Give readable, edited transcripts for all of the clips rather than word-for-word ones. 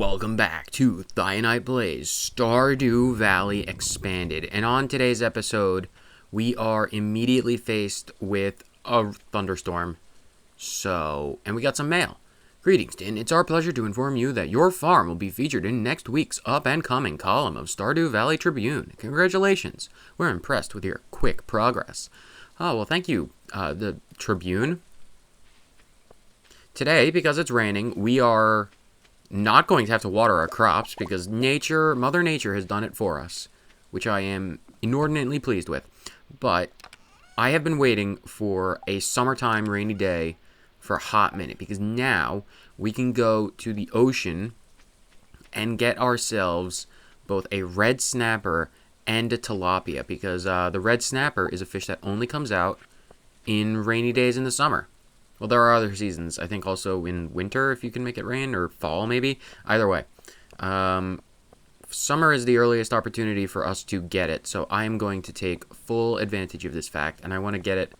Welcome back to Thionite Blaze Stardew Valley Expanded. And on today's episode, we are immediately faced with a thunderstorm. And we got some mail. Greetings, Din. It's our pleasure to inform you that your farm will be featured in next week's up-and-coming column of Stardew Valley Tribune. Congratulations. We're impressed with your quick progress. Oh, well, thank you, the Tribune. Today, because it's raining, we are not going to have to water our crops because Mother Nature has done it for us, which I am inordinately pleased with. But I have been waiting for a summertime rainy day for a hot minute because now we can go to the ocean and get ourselves both a red snapper and a tilapia because the red snapper is a fish that only comes out in rainy days in the summer. Well, there are other seasons. I think also in winter, if you can make it rain, or fall, maybe. Either way. Summer is the earliest opportunity for us to get it, so I am going to take full advantage of this fact, and I want to get it.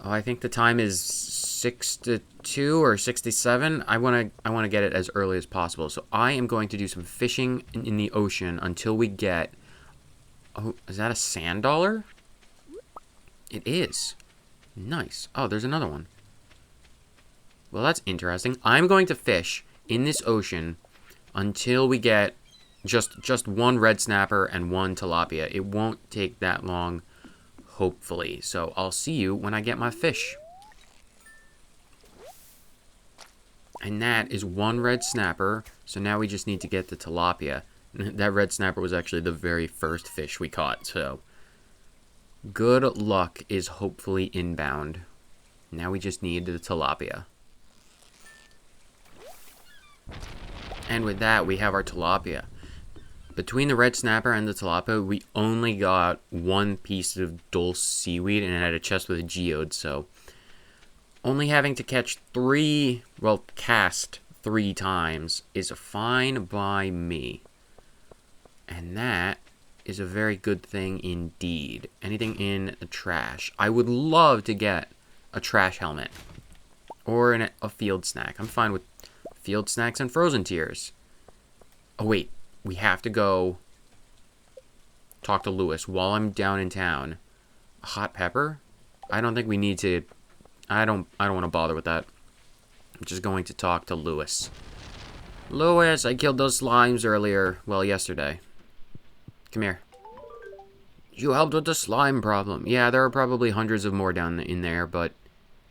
Oh, I think the time is 6 to 2 or 6 to 7. I want to get it as early as possible, so I am going to do some fishing in the ocean until we get... Oh, is that a sand dollar? It is. Nice. Oh, there's another one. Well, that's interesting. I'm going to fish in this ocean until we get just one red snapper and one tilapia. It won't take that long, hopefully. So I'll see you when I get my fish. And that is one red snapper. So now we just need to get the tilapia. That red snapper was actually the very first fish we caught. So good luck is hopefully inbound. Now we just need the tilapia. And with that, we have our tilapia. Between the red snapper and the tilapia, we only got one piece of dulse seaweed and it had a chest with a geode, so only having to cast 3 times is fine by me. And that is a very good thing indeed. Anything in the trash. I would love to get a trash helmet or a field snack. I'm fine with field snacks and frozen tears. Oh wait, we have to go talk to Lewis while I'm down in town. A hot pepper? I don't think we need to. I don't want to bother with that. I'm just going to talk to Lewis. Lewis, I killed those slimes earlier. Well, yesterday. Come here. You helped with the slime problem. Yeah, there are probably hundreds of more down in there, but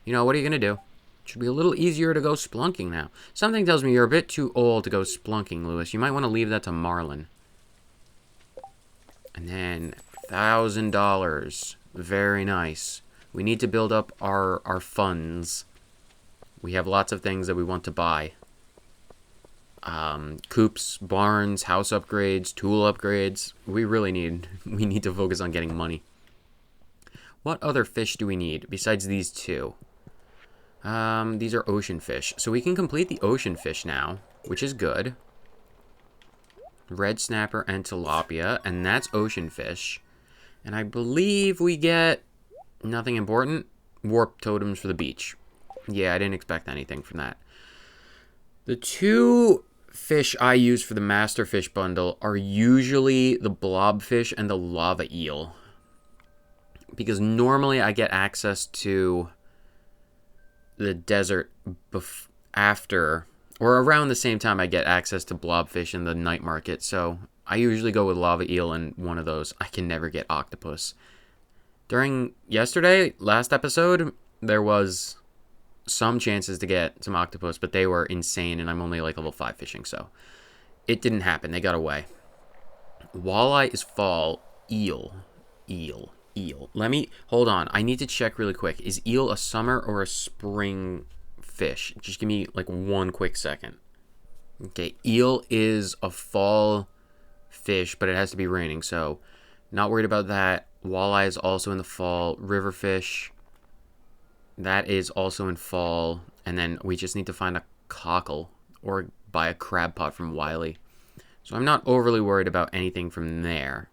you know, what are you gonna do? Should be a little easier to go splunking now. Something tells me you're a bit too old to go splunking, Lewis. You might want to leave that to Marlin. And then $1,000. Very nice. We need to build up our funds. We have lots of things that we want to buy. Coops, barns, house upgrades, tool upgrades. We need to focus on getting money. What other fish do we need besides these two? These are ocean fish. So we can complete the ocean fish now, which is good. Red snapper and tilapia, and that's ocean fish. And I believe we get nothing important. Warp totems for the beach. Yeah, I didn't expect anything from that. The 2 fish I use for the master fish bundle are usually the blobfish and the lava eel. Because normally I get access to the desert after or around the same time I get access to blobfish in the night market, so I usually go with lava eel and one of those. I can never get octopus. During last episode, there was some chances to get some octopus, but they were insane and I'm only like level 5 fishing, so it didn't happen. They got away. Walleye is fall. Eel. Let me, hold on. I need to check really quick. Is eel a summer or a spring fish? Just give me like one quick second. Okay, eel is a fall fish, but it has to be raining, so not worried about that. Walleye is also in the fall. River fish, that is also in fall. And then we just need to find a cockle or buy a crab pot from Wiley. So I'm not overly worried about anything from there.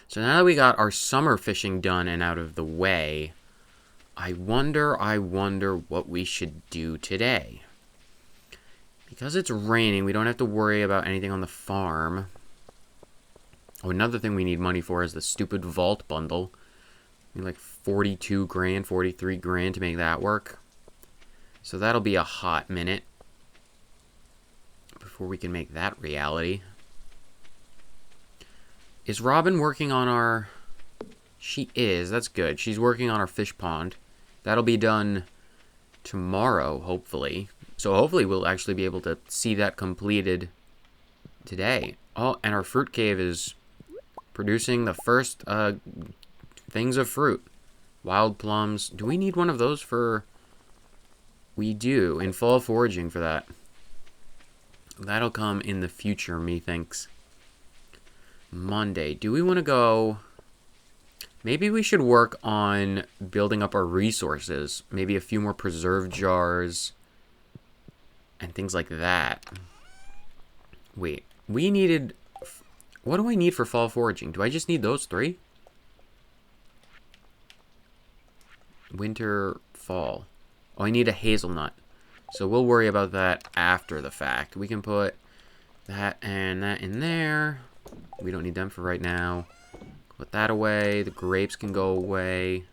So now that we got our summer fishing done and out of the way, I wonder what we should do today. Because it's raining, we don't have to worry about anything on the farm. Oh, another thing we need money for is the stupid vault bundle. We need like 42 grand, 43 grand to make that work. So that'll be a hot minute before we can make that reality. Is Robin working on our... She is, that's good. She's working on our fish pond. That'll be done tomorrow, hopefully. So hopefully we'll actually be able to see that completed today. Oh, and our fruit cave is producing the first things of fruit. Wild plums. Do we need one of those for... We do, in fall foraging for that. That'll come in the future, methinks. Monday. Do we want to go... Maybe we should work on building up our resources. Maybe a few more preserve jars and things like that. Wait, we needed... What do I need for fall foraging? Do I just need those 3? Winter, fall. Oh, I need a hazelnut. So we'll worry about that after the fact. We can put that and that in there. We don't need them for right now. Put that away. The grapes can go away.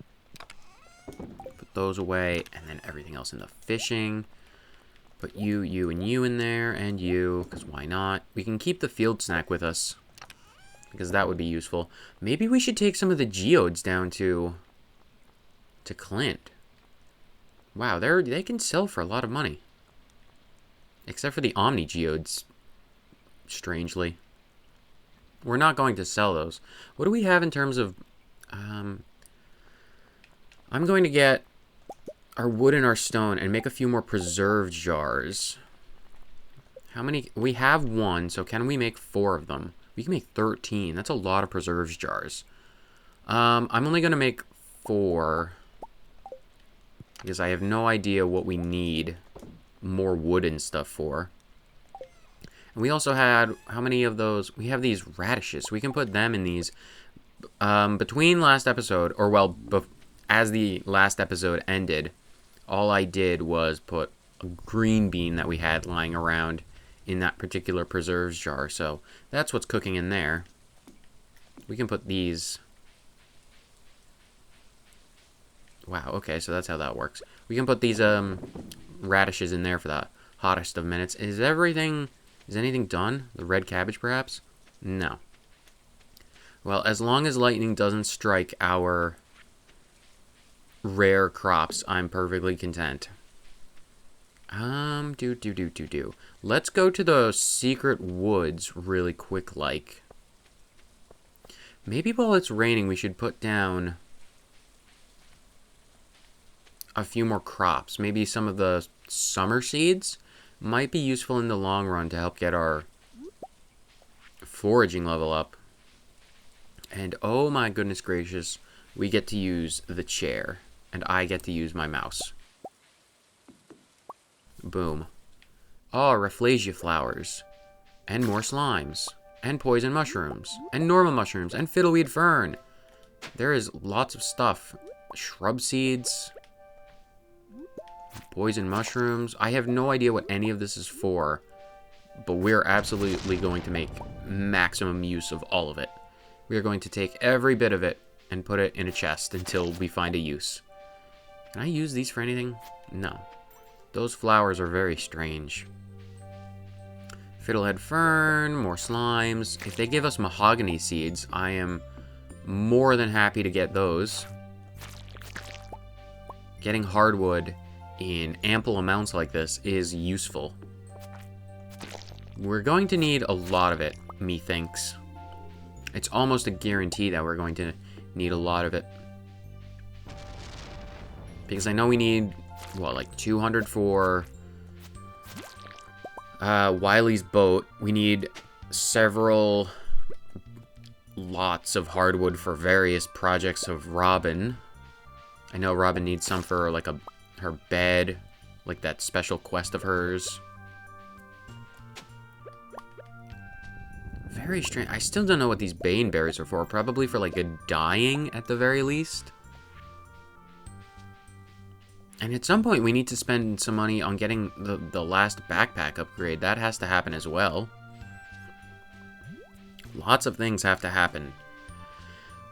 Put those away. And then everything else in the fishing. Put you, and you in there. And you, because why not? We can keep the field snack with us, because that would be useful. Maybe we should take some of the geodes down to Clint. Wow, they can sell for a lot of money. Except for the Omni geodes, strangely. We're not going to sell those. What do we have in terms of... I'm going to get our wood and our stone and make a few more preserve jars. How many... We have 1, so can we make 4 of them? We can make 13. That's a lot of preserves jars. I'm only going to make 4... because I have no idea what we need more wood and stuff for. And we also had, how many of those? We have these radishes. We can put them in these. Between last episode, or well, as the last episode ended, all I did was put a green bean that we had lying around in that particular preserves jar. So that's what's cooking in there. We can put these... Wow, okay, so that's how that works. We can put these radishes in there for the hottest of minutes. Is anything done? The red cabbage, perhaps? No. Well, as long as lightning doesn't strike our rare crops, I'm perfectly content. Let's go to the secret woods really quick, like. Maybe while it's raining, we should put down a few more crops. Maybe some of the summer seeds might be useful in the long run to help get our foraging level up. And oh my goodness gracious, we get to use the chair, and I get to use my mouse. Boom. Oh, rafflesia flowers, and more slimes, and poison mushrooms, and normal mushrooms, and fiddleweed fern. There is lots of stuff. Shrub seeds, poison mushrooms. I have no idea what any of this is for, but we're absolutely going to make maximum use of all of it. We are going to take every bit of it and put it in a chest until we find a use. Can I use these for anything? No. Those flowers are very strange. Fiddlehead fern, more slimes. If they give us mahogany seeds, I am more than happy to get those. Getting hardwood in ample amounts like this is useful. We're going to need a lot of it, methinks. It's almost a guarantee that we're going to need a lot of it. Because I know we need, what, like 200 for Wiley's boat. We need several lots of hardwood for various projects of Robin. I know Robin needs some for like her bed, like that special quest of hers. Very strange. I still don't know what these bane berries are for. Probably for like a dying at the very least. And at some point, we need to spend some money on getting the last backpack upgrade. That has to happen as well. Lots of things have to happen.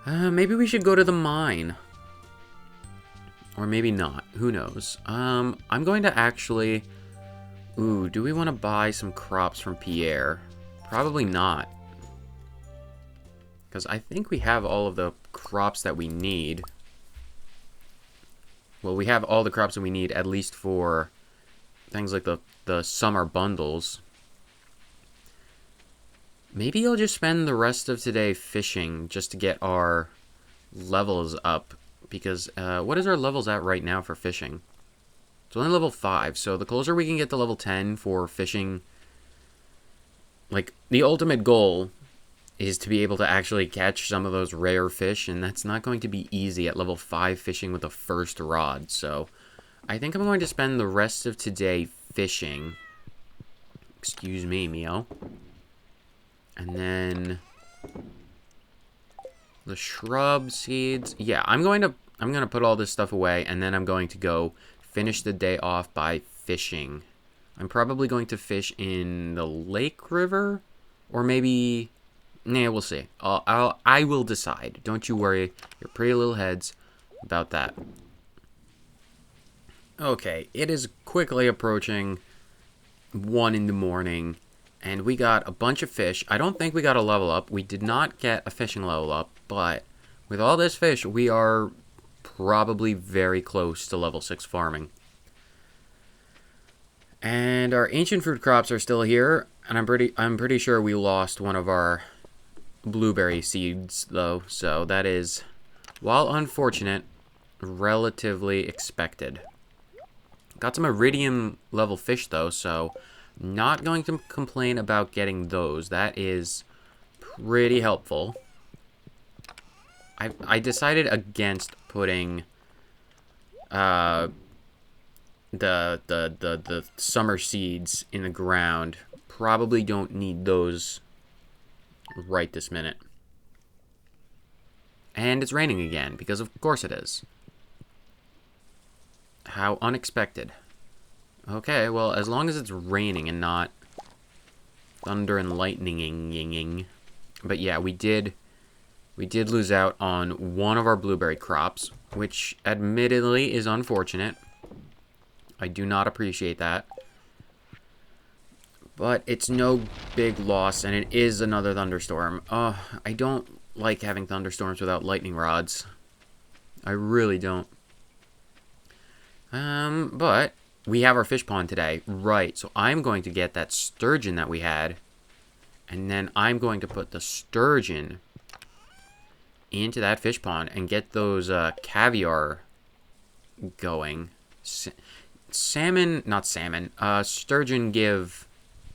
Maybe we should go to the mine. Or maybe not. Who knows? I'm going to actually... Ooh, do we want to buy some crops from Pierre? Probably not. Because I think we have all of the crops that we need. Well, we have all the crops that we need, at least for things like the summer bundles. Maybe I'll just spend the rest of today fishing just to get our levels up. Because, what is our levels at right now for fishing? It's only level 5, so the closer we can get to level 10 for fishing... Like, the ultimate goal is to be able to actually catch some of those rare fish, and that's not going to be easy at level 5 fishing with a first rod, so... I think I'm going to spend the rest of today fishing. Excuse me, Mio. And then... the shrub seeds. Yeah, I'm going to put all this stuff away, and then I'm going to go finish the day off by fishing. I'm probably going to fish in the lake river, or maybe... Nah, we'll see. I will decide. Don't you worry, your pretty little heads, about that. Okay, it is quickly approaching 1 in the morning, and we got a bunch of fish. I don't think we got a level up. We did not get a fishing level up, but with all this fish, we are probably very close to level 6 farming. And our ancient fruit crops are still here, and I'm pretty sure we lost one of our blueberry seeds though, so that is, while unfortunate, relatively expected. Got some iridium level fish though, so not going to complain about getting those. That is pretty helpful. I decided against putting the summer seeds in the ground. Probably don't need those right this minute. And it's raining again, because of course it is. How unexpected. Okay, well, as long as it's raining and not thunder and lightning-ing. But yeah, we did lose out on one of our blueberry crops, which admittedly is unfortunate. I do not appreciate that. But it's no big loss, and it is another thunderstorm. I don't like having thunderstorms without lightning rods. I really don't. But we have our fish pond today. Right, so I'm going to get that sturgeon that we had, and then I'm going to put the sturgeon into that fish pond and get those caviar going. Sturgeon give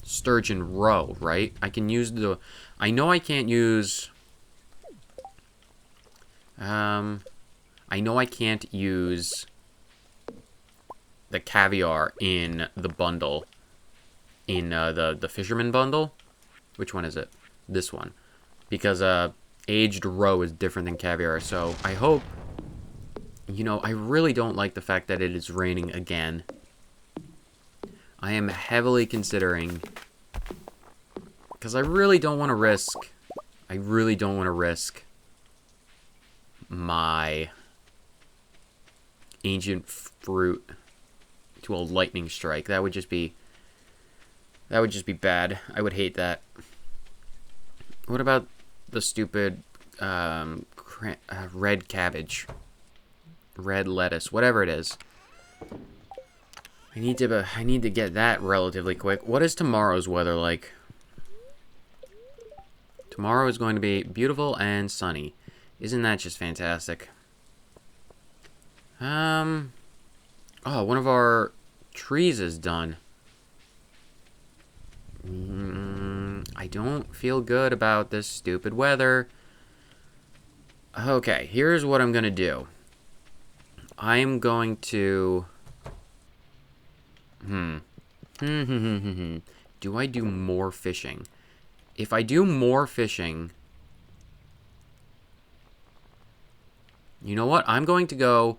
sturgeon roe, right? I can use the... I know I can't use... I know I can't use the caviar in the bundle. In the fisherman bundle. Which one is it? This one. Because aged roe is different than caviar, so I hope... You know, I really don't like the fact that it is raining again. I am heavily considering... Because I really don't want to risk... my ancient fruit to a lightning strike. That would just be bad. I would hate that. What about the stupid red cabbage? Red lettuce, whatever it is. I need to get that relatively quick. What is tomorrow's weather like? Tomorrow is going to be beautiful and sunny. Isn't that just fantastic? Oh, one of our trees is done. I don't feel good about this stupid weather. Okay, here's what I'm gonna do. I am going to... Do I do more fishing? If I do more fishing... You know what? I'm going to go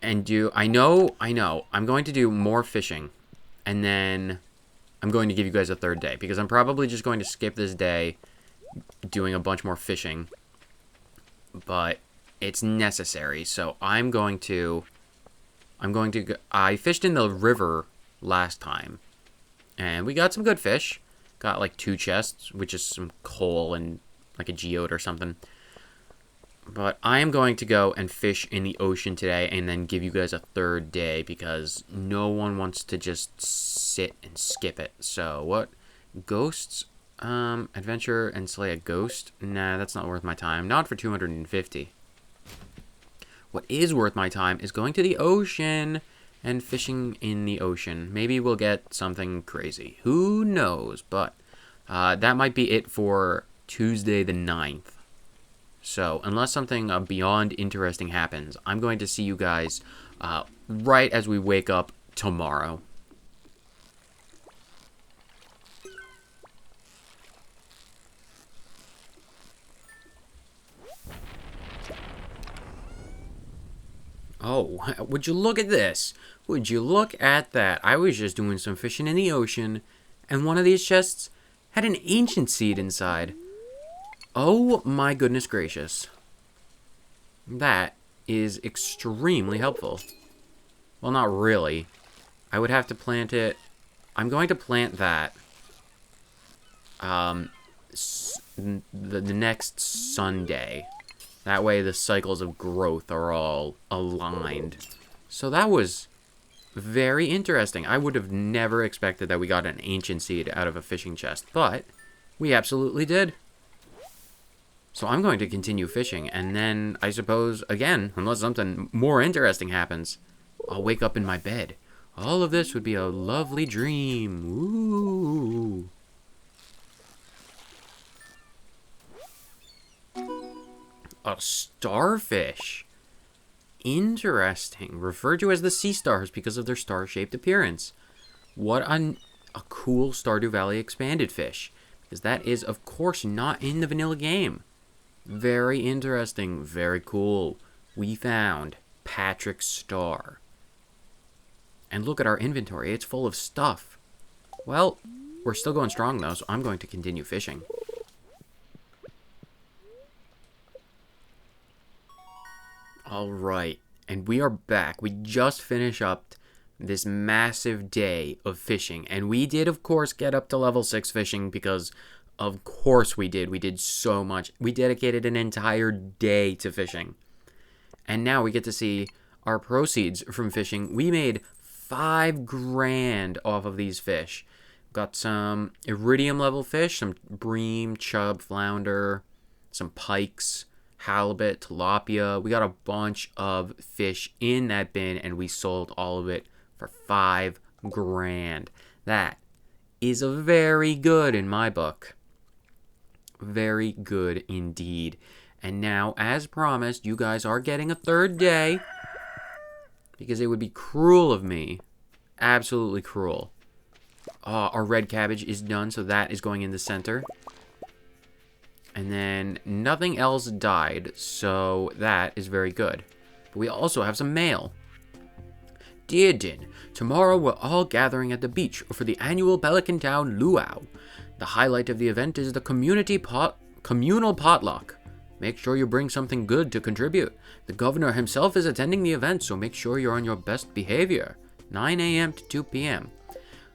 and do... I know. I'm going to do more fishing. And then I'm going to give you guys a third day. Because I'm probably just going to skip this day doing a bunch more fishing. But it's necessary. So I'm going to... I fished in the river last time. And we got some good fish. Got like 2 chests, which is some coal and like a geode or something. But I am going to go and fish in the ocean today and then give you guys a third day because no one wants to just sit and skip it. So what? Ghosts? Adventure and slay a ghost? Nah, that's not worth my time. Not for 250. What is worth my time is going to the ocean and fishing in the ocean. Maybe we'll get something crazy. Who knows? But that might be it for Tuesday the 9th. So, unless something beyond interesting happens, I'm going to see you guys right as we wake up tomorrow. Oh, would you look at this? Would you look at that? I was just doing some fishing in the ocean, and one of these chests had an ancient seed inside. Oh my goodness gracious. That is extremely helpful. Well, not really. I would have to plant it. I'm going to plant that the next Sunday. That way the cycles of growth are all aligned. So that was very interesting. I would have never expected that we got an ancient seed out of a fishing chest, but we absolutely did. So I'm going to continue fishing, and then I suppose, again, unless something more interesting happens, I'll wake up in my bed. All of this would be a lovely dream. Ooh. A starfish. Interesting. Referred to as the sea stars because of their star-shaped appearance. What a cool Stardew Valley expanded fish. Because that is, of course, not in the vanilla game. Very interesting. Very cool. We found Patrick's star. And look at our inventory. It's full of stuff. Well, we're still going strong, though, so I'm going to continue fishing. Alright, and we are back. We just finished up this massive day of fishing. And we did, of course, get up to level 6 fishing because... Of course we did. We did so much. We dedicated an entire day to fishing. And now we get to see our proceeds from fishing. We made $5 grand off of these fish. Got some iridium level fish, some bream, chub, flounder, some pikes, halibut, tilapia. We got a bunch of fish in that bin and we sold all of it for $5 grand. That is very good in my book. Very good indeed. And now, as promised, you guys are getting a third day. Because it would be cruel of me. Absolutely cruel. Our red cabbage is done, so that is going in the center. And then nothing else died, so that is very good. But we also have some mail. Dear Din, tomorrow we're all gathering at the beach for the annual Pelican Town Luau. The highlight of the event is the communal potluck. Make sure you bring something good to contribute. The governor himself is attending the event, so make sure you're on your best behavior. 9 a.m. to 2 p.m.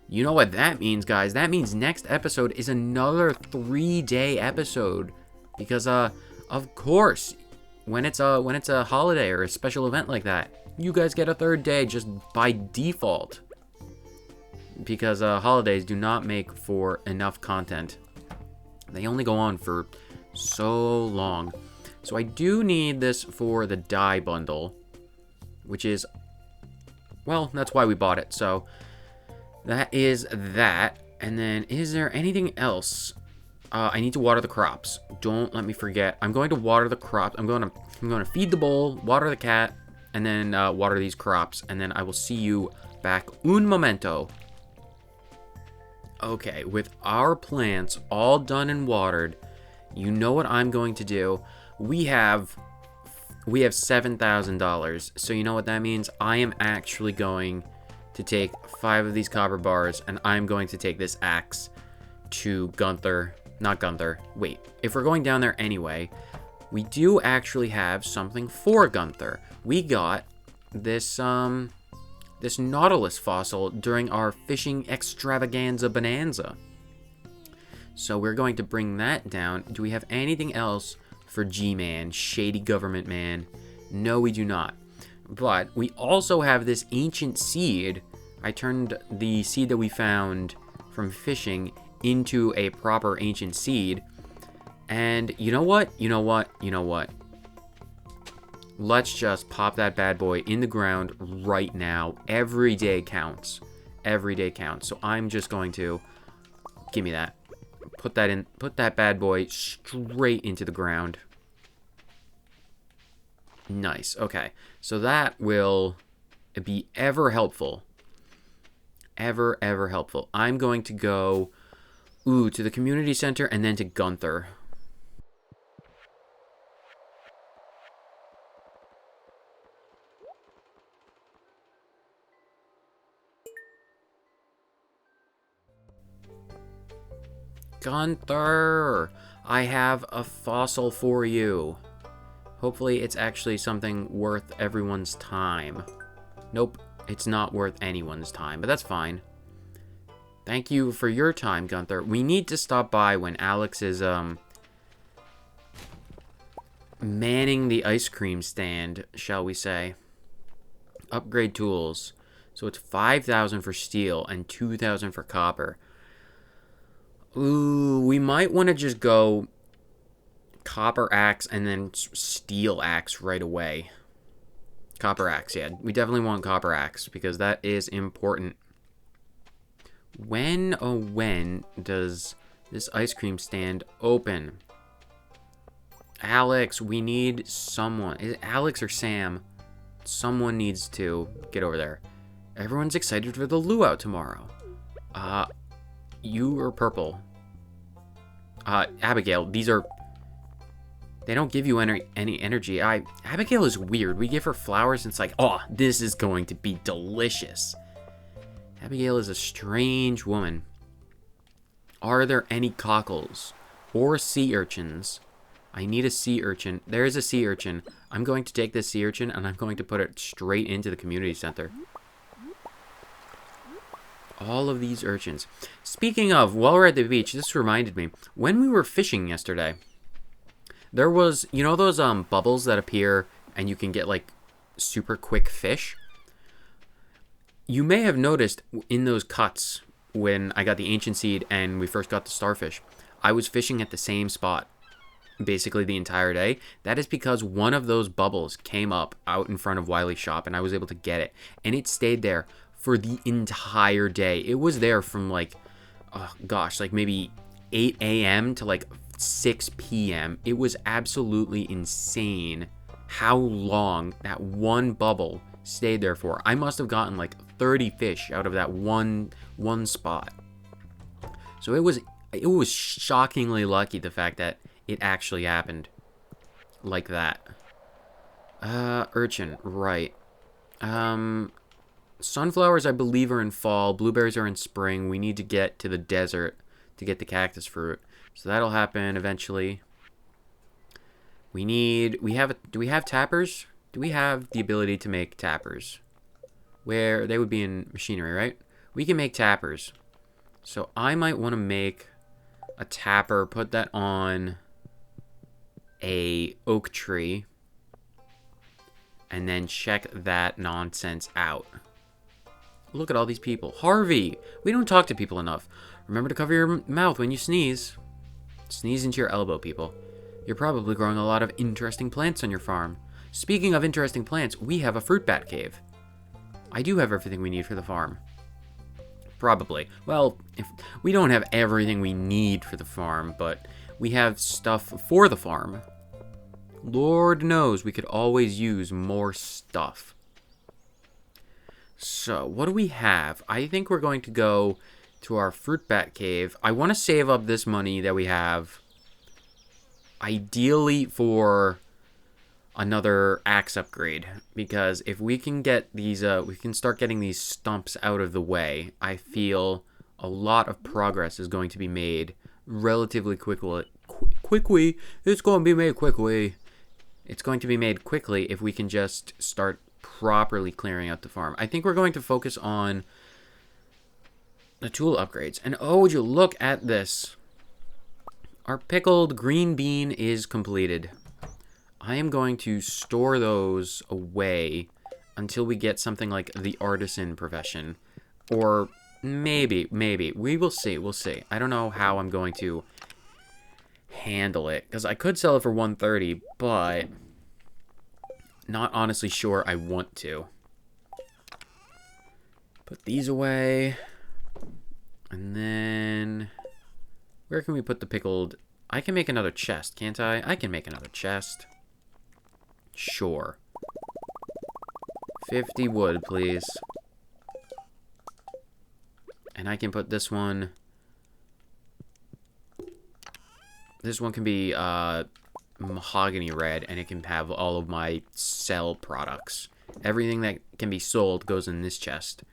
You know what that means, guys. That means next episode is another 3-day episode. Because, of course, when it's a holiday or a special event like that, you guys get a third day just by default. Because holidays do not make for enough content. They only go on for so long. So I do need this for the dye bundle, which is, well, that's why we bought it. So that is that. And then is there anything else? I need to water the crops. Don't let me forget. I'm going to water the crops. I'm going to feed the bull, water the cat, and then water these crops. And then I will see you back un momento. Okay, with our plants all done and watered, you know what I'm going to do. We have we have $7,000. So you know what that means? I am actually going to take 5 of these copper bars, and I'm going to take this axe to Gunther. Not Gunther. Wait, if we're going down there anyway, we do actually have something for Gunther. We got this, this Nautilus fossil during our fishing extravaganza bonanza. So we're going to bring that down. Do we have anything else for G-Man, Shady Government Man? No, we do not. But we also have this ancient seed. I turned the seed that we found from fishing into a proper ancient seed. And you know what? You know what? You know what? Let's just pop that bad boy in the ground right now. Every day counts. Every day counts. So I'm just going to... Give me that. Put that in. Put that bad boy straight into the ground. Nice. Okay. So that will be ever helpful. Ever helpful. I'm going to go... to the community center and then to Gunther. Gunther, I have a fossil for you. Hopefully it's actually something worth everyone's time. Nope, it's not worth anyone's time, but that's fine. Thank you for your time, Gunther. We need to stop by when Alex is, manning the ice cream stand, shall we say. Upgrade tools. So it's 5,000 for steel and 2,000 for copper. We might want to just go copper axe and then steel axe right away. Copper axe, yeah. We definitely want copper axe because that is important. When, oh when, does this ice cream stand open? Alex, we need someone. Is it Alex or Sam? Someone needs to get over there. Everyone's excited for the luau tomorrow. You are purple. Abigail, these are... They don't give you any energy. Abigail is weird. We give her flowers and it's like, oh, this is going to be delicious. Abigail is a strange woman. Are there any cockles or sea urchins? I need a sea urchin. There is a sea urchin. I'm going to take this sea urchin and I'm going to put it straight into the community center. All of these urchins. Speaking of, while we're at the beach, this reminded me. When we were fishing yesterday, there was, you know those bubbles that appear and you can get like super quick fish? You may have noticed in those cuts when I got the ancient seed and we first got the starfish, I was fishing at the same spot basically the entire day. That is because one of those bubbles came up out in front of Wiley's shop and I was able to get it. And it stayed there for the entire day. It was there from like, oh gosh, like maybe 8 a.m. to like 6 p.m. It was absolutely insane how long that one bubble stayed there for. I must have gotten like 30 fish out of that one spot. So it was shockingly lucky, the fact that it actually happened like that. Urchin, right. Sunflowers, I believe, are in fall. Blueberries are in spring. We need to get to the desert to get the cactus fruit. So that'll happen eventually. Do we have tappers? Do we have the ability to make tappers? Where they would be in machinery, right? We can make tappers. So I might want to make a tapper, put that on a oak tree, and then check that nonsense out. Look at all these people. Harvey, we don't talk to people enough. Remember to cover your mouth when you sneeze. Sneeze into your elbow, people. You're probably growing a lot of interesting plants on your farm. Speaking of interesting plants, we have a fruit bat cave. I do have everything we need for the farm. Probably. Well, if we don't have everything we need for the farm, but we have stuff for the farm. Lord knows we could always use more stuff. So, what do we have? I think we're going to go to our fruit bat cave. I want to save up this money that we have, ideally for another axe upgrade, because if we can get these, we can start getting these stumps out of the way, I feel a lot of progress is going to be made relatively quickly. It's going to be made quickly. It's going to be made quickly if we can just start properly clearing out the farm. I think we're going to focus on the tool upgrades. And oh, would you look at this? Our pickled green bean is completed. I am going to store those away until we get something like the Artisan profession. Or maybe. We will see. We'll see. I don't know how I'm going to handle it, because I could sell it for 130, but not honestly sure I want to. Put these away. And then where can we put the pickled? I can make another chest, can't I? I can make another chest. Sure. 50 wood, please. And I can put this one. This one can be mahogany red, and it can have all of my sell products. Everything that can be sold goes in this chest.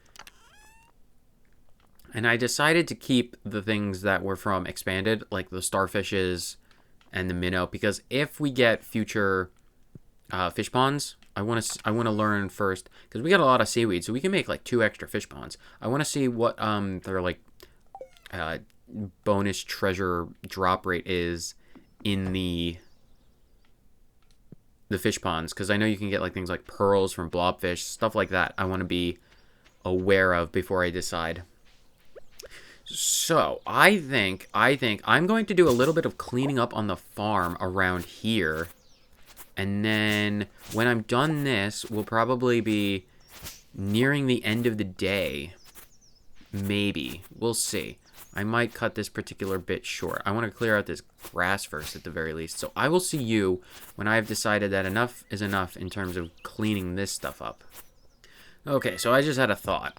And I decided to keep the things that were from Expanded, like the starfishes and the minnow, because if we get future fish ponds, I want to learn first, because we got a lot of seaweed, so we can make like 2 extra fish ponds. I want to see what their like bonus treasure drop rate is in the fish ponds, because I know you can get like things like pearls from blobfish, stuff like that. I want to be aware of before I decide. So I think I'm going to do a little bit of cleaning up on the farm around here. And then when I'm done this, we'll probably be nearing the end of the day. Maybe. We'll see. I might cut this particular bit short. I want to clear out this grass first at the very least. So I will see you when I've decided that enough is enough in terms of cleaning this stuff up. Okay, so I just had a thought.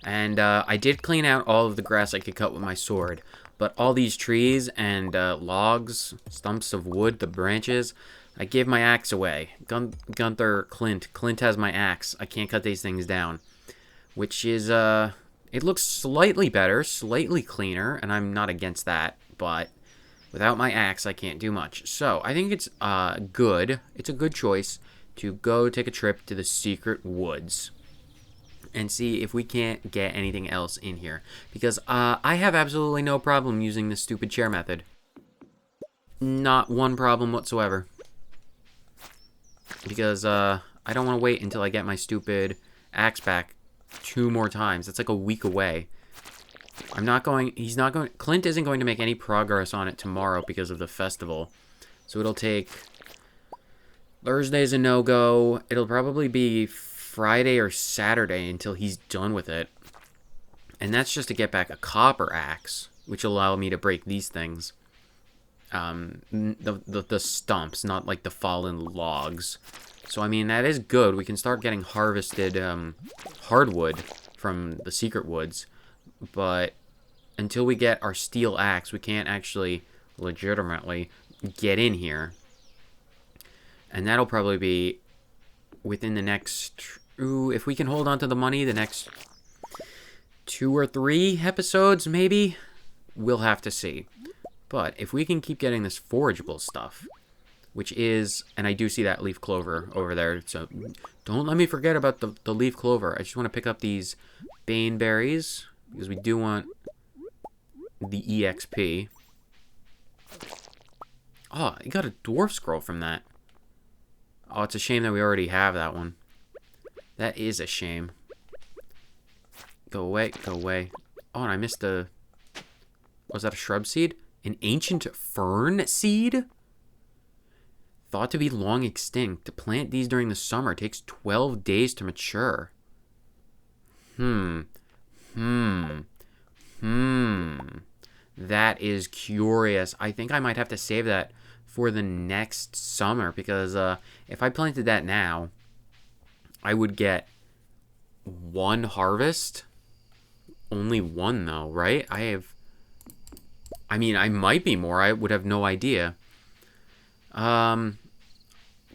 And I did clean out all of the grass I could cut with my sword. But all these trees and logs, stumps of wood, the branches, I gave my axe away. Gunther, Clint has my axe. I can't cut these things down. Which is, it looks slightly better, slightly cleaner, and I'm not against that. But without my axe, I can't do much. So I think it's good. It's a good choice to go take a trip to the secret woods and see if we can't get anything else in here. Because I have absolutely no problem using this stupid chair method. Not one problem whatsoever. Because I don't want to wait until I get my stupid axe back 2 more times. That's like a week away. Clint isn't going to make any progress on it tomorrow because of the festival. So it'll take, Thursday's a no-go. It'll probably be Friday or Saturday until he's done with it. And that's just to get back a copper axe, which will allow me to break these things. The stumps, not like the fallen logs. So, I mean, that is good. We can start getting harvested hardwood from the secret woods. But until we get our steel axe, we can't actually legitimately get in here. And that'll probably be within the next... Ooh, if we can hold on to the money, the next 2 or 3 episodes, maybe? We'll have to see. But if we can keep getting this forageable stuff, which is... And I do see that leaf clover over there, so don't let me forget about the leaf clover. I just want to pick up these bane berries, because we do want the EXP. Oh, I got a dwarf scroll from that. Oh, it's a shame that we already have that one. That is a shame. Go away, go away. Oh, and I missed the... Was that a shrub seed? An ancient fern seed? Thought to be long extinct. To plant these during the summer takes 12 days to mature. That is curious. I think I might have to save that for the next summer, because if I planted that now, I would get 1 harvest. Only 1 though, right? I mean, I might be more. I would have no idea.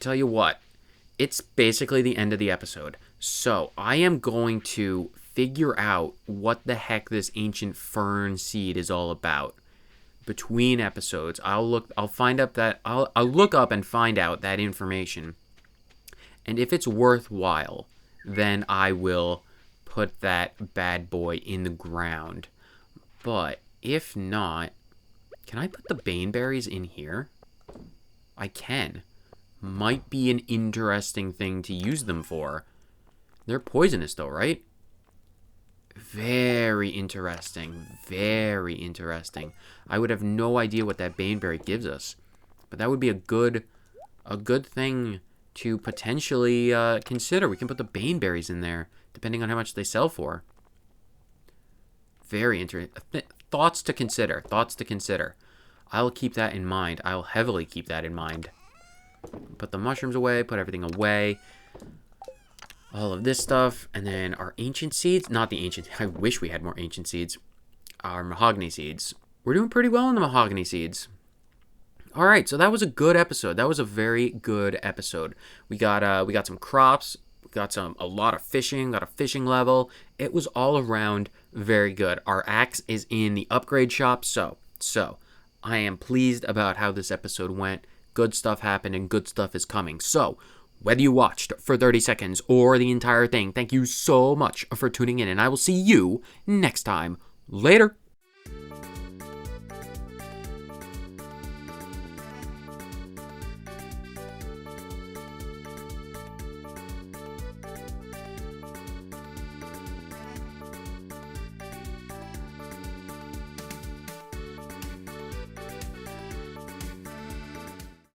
tell you what, it's basically the end of the episode. So I am going to figure out what the heck this ancient fern seed is all about. Between episodes, I'll look up and find out that information. And if it's worthwhile, then I will put that bad boy in the ground. But if not, can I put the baneberries in here? I can. Might be an interesting thing to use them for. They're poisonous though, right? Very interesting. Very interesting. I would have no idea what that baneberry gives us. But that would be a good thing to potentially consider. We can put the baneberries in there, depending on how much they sell for. Very interesting. Thoughts to consider. Thoughts to consider. I'll keep that in mind. I'll heavily keep that in mind. Put the mushrooms away. Put everything away. All of this stuff. And then our ancient seeds. Not the ancient. I wish we had more ancient seeds. Our mahogany seeds. We're doing pretty well on the mahogany seeds. Alright, so that was a good episode. That was a very good episode. We got some crops. We got a lot of fishing. Got a fishing level. It was all around very good. Our axe is in the upgrade shop. So I am pleased about how this episode went. Good stuff happened and good stuff is coming. So, whether you watched for 30 seconds or the entire thing, thank you so much for tuning in, and I will see you next time. Later!